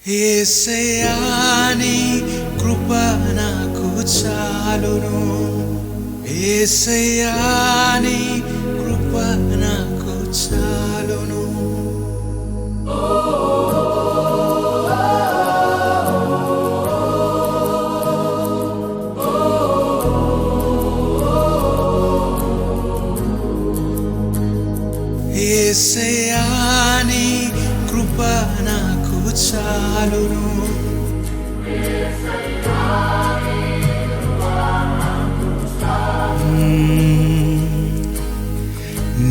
యేసయ్యా నీ కృప నాకు చాలును. యేసయ్యా నీ కృప నాకు చాలును. యేసయ్యా నీ కృప నాకు చాలును.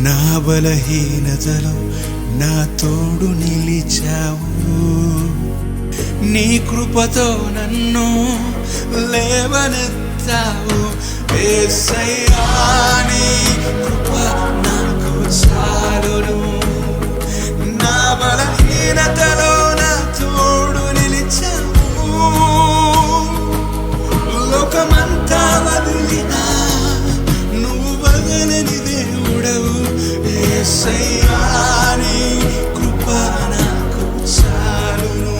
నా బలహీనతలో నా తోడు నిలిచావు. నీ కృపతో నన్ను లేవనెత్తావు. యేసయ్యా నీ కృప నాకు చాలును. నా బలహీనతలో నా తోడు నిలిచావు. లోకమంతా వదిలినా నువ్వు వదలని దేవుడవు. యేసయ్యా నీ కృప నాకు చాలును.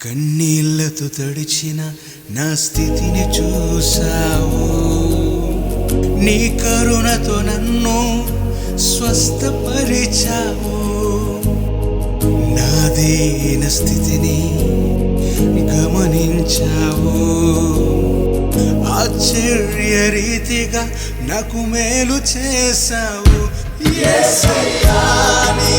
కన్నీళ్లతో తడిచిన నా స్థితిని చూసావు. నీ కరుణతో నన్ను స్వస్థపరిచావు. నా దీన స్థితిని గమనించావు. ఆశ్చర్య రీతిగా నాకు మేలు చేశావు. యేసయ్యా నీ